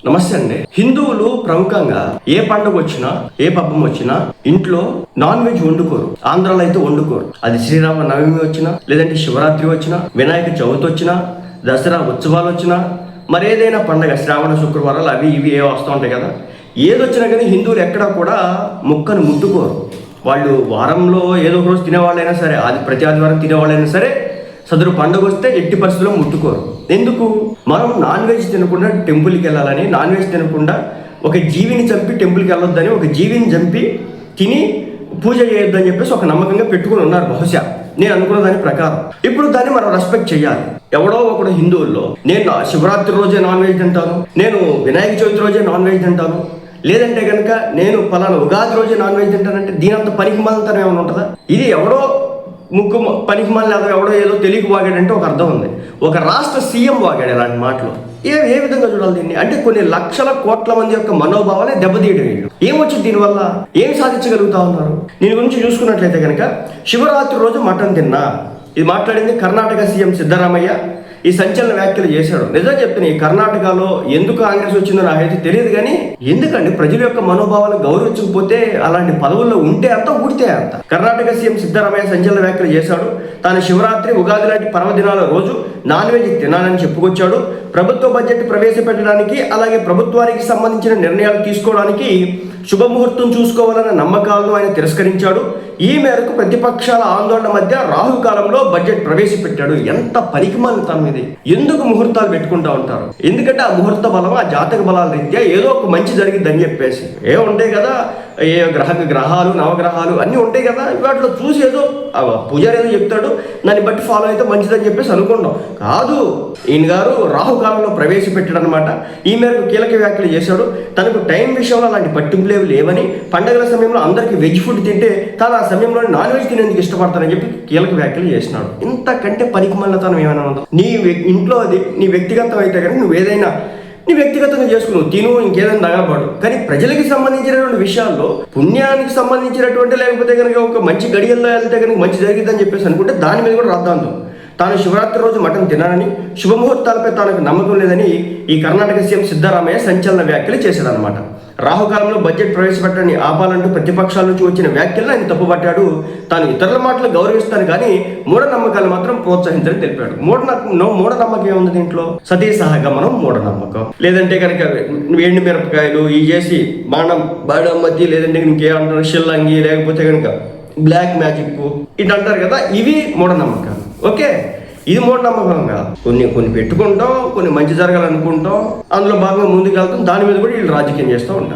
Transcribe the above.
నమస్తే అండి. హిందువులు ప్రముఖంగా ఏ పండుగ వచ్చినా ఏ పబ్బం వచ్చినా ఇంట్లో నాన్ వెజ్ వండుకోరు. ఆంధ్రాలో అయితే వండుకోరు. అది శ్రీరామ నవమి వచ్చినా, లేదంటే శివరాత్రి వచ్చినా, వినాయక చవితి వచ్చినా, దసరా ఉత్సవాలు వచ్చినా, మరేదైనా పండుగ శ్రావణ శుక్రవారాలు అవి ఇవి ఏ వస్తూ ఉంటాయి కదా, ఏదొచ్చినా కానీ హిందువులు ఎక్కడా కూడా ముక్కను ముట్టుకోరు. వాళ్ళు వారంలో ఏదో ఒక రోజు తినేవాళ్ళైనా సరే, అది ప్రతి ఆదివారం తినేవాళ్ళైనా సరే, సదరు పండుగ వస్తే ఎట్టి పరిస్థితుల్లో ముట్టుకోరు. ఎందుకు? మనం నాన్ వెజ్ తినకుండా టెంపుల్కి వెళ్ళాలని, నాన్ వెజ్ తినకుండా ఒక జీవిని చంపి టెంపుల్కి వెళ్ళొద్దని, ఒక జీవిని చంపి తిని పూజ చేయొద్దని చెప్పేసి ఒక నమ్మకంగా పెట్టుకుని ఉన్నారు బహుశా, నేను అనుకున్న దాని ప్రకారం. ఇప్పుడు దాన్ని మనం రెస్పెక్ట్ చేయాలి. ఎవడో ఒకడు హిందువుల్లో నేను శివరాత్రి రోజే నాన్ వెజ్ తింటాను, నేను వినాయక చవితి రోజే నాన్ వెజ్ తింటాను, లేదంటే కనుక నేను పలానా ఉగాది రోజే నాన్ వెజ్ తింటానంటే దీనంత పనికి మాలంతరం ఏమైనా ఉంటుందా? ఇది ఎవడో ముక్కు పనికి మళ్ళీ ఎవడో ఏదో తెలియక వాగాడంటే ఒక అర్థం ఉంది. ఒక రాష్ట్ర సీఎం వాగాడు ఇలాంటి మాటలు. ఏ విధంగా చూడాలి దీన్ని? అంటే కొన్ని లక్షల కోట్ల మంది యొక్క మనోభావాలే దెబ్బతీయడం. వీళ్ళు ఏమొచ్చింది దీనివల్ల? ఏం సాధించగలుగుతా ఉన్నారు? దీని గురించి చూసుకున్నట్లయితే కనుక శివరాత్రి రోజు మటన్ తిన్నా, ఇది మాట్లాడింది కర్ణాటక సీఎం సిద్ధరామయ్య. ఈ సంచలన వ్యాఖ్యలు చేశాడు. నిజంగా చెప్తున్నా, ఈ కర్ణాటకలో ఎందుకు కాంగ్రెస్ వచ్చిందో నాకైతే తెలియదు, కానీ ఎందుకండి ప్రజల యొక్క మనోభావాలు గౌరవించకపోతే అలాంటి పదవుల్లో ఉంటే అంత ఊడితే అంత. కర్ణాటక సీఎం సిద్ధరామయ్య సంచలన వ్యాఖ్యలు చేశాడు. తాను శివరాత్రి ఉగాది లాంటి పర్వదినాల రోజు నాన్ వెజ్ తినాలని చెప్పుకొచ్చాడు. ప్రభుత్వ బడ్జెట్ ప్రవేశపెట్టడానికి, అలాగే ప్రభుత్వానికి సంబంధించిన నిర్ణయాలు తీసుకోవడానికి శుభముహూర్తం చూసుకోవాలన్న నమ్మకాలను ఆయన తిరస్కరించాడు. ఈ మేరకు ప్రతిపక్షాల ఆందోళన మధ్య రాహుకాలంలో బడ్జెట్ ప్రవేశపెట్టాడు. ఎంత పరికమాలితం ఇది! ఎందుకు ముహూర్తాలు పెట్టుకుంటా ఉంటారు? ఎందుకంటే ఆ ముహూర్త బలం, ఆ జాతక బలాల రీత్యా ఏదో ఒక మంచి జరిగిద్దని చెప్పేసి ఉంటాయి కదా, ఏ గ్రహాలు నవగ్రహాలు అన్నీ ఉంటాయి కదా, వాటిలో చూసి ఏదో పూజారి ఏదో చెప్తాడు, దాన్ని బట్టి ఫాలో అయితే మంచిదని చెప్పేసి అనుకుంటాం. కాదు, ఈయన గారు రాహుకాలంలో ప్రవేశపెట్టాడు అనమాట. ఈ మేరకు కీలక వ్యాఖ్యలు చేశాడు. తనకు టైం విషయంలో అలాంటి పట్టింపులేవి లేవని, పండుగల సమయంలో అందరికీ వెజ్ ఫుడ్ తింటే తాను ఆ సమయంలో నాన్ వెజ్ తినేందుకు ఇష్టపడతానని చెప్పి కీలక వ్యాఖ్యలు చేసినాడు. ఇంతకంటే పనికిమాలినతనం ఏమైనా ఉందో? నీ ఇంట్లో అది నీ వ్యక్తిగతం అయితే కానీ నువ్వు ఏదైనా నీ వ్యక్తిగతంగా చేసుకున్నావు, తిను, ఇంకేదైనా తగలబడు. కానీ ప్రజలకి సంబంధించినటువంటి విషయాల్లో, పుణ్యానికి సంబంధించినటువంటి, లేకపోతే కనుక ఒక మంచి గడియల్లో వెళ్తే కనుక మంచి జరిగిద్దని చెప్పేసి అనుకుంటే దాని మీద కూడా రాద్దాంతం. తాను శివరాత్రి రోజు మటన్ తినాలని, శుభముహూర్తాలపై తనకు నమ్మకం లేదని ఈ కర్ణాటక సీఎం సిద్ధరామయ్య సంచలన వ్యాఖ్యలు చేశాడనమాట. రాహుకాలంలో బడ్జెట్ ప్రవేశపెట్టడాన్ని ఆపాలంటూ ప్రతిపక్షాల నుంచి వచ్చిన వ్యాఖ్యలను ఆయన తప్పుపట్టాడు. తాను ఇతరుల మాటలు గౌరవిస్తాను కానీ మూఢనమ్మకాలు మాత్రం ప్రోత్సహించాలని తెలిపాడు. మూఢనమ్మకం ఏముంది దీంట్లో? సతీ సహగమనం మూఢనమ్మకం. లేదంటే కనుక ఎండు మిరపకాయలు ఇవి చేసి బాణం మధ్య, లేదంటే ఇంకేమంటారు షిల్లంగి, లేకపోతే కనుక బ్లాక్ మ్యాజిక్ ఇటు అంటారు కదా, ఇవి మూఢనమ్మకాలు. ఓకే, ఇది మూఢనమ్మకంగా కొన్ని పెట్టుకుంటాం, కొన్ని మంచి జరగాలనుకుంటాం, అందులో భాగంగా ముందుకు వెళ్తాం, దాని మీద కూడా వీళ్ళు రాజకీయం చేస్తూ ఉంటారు.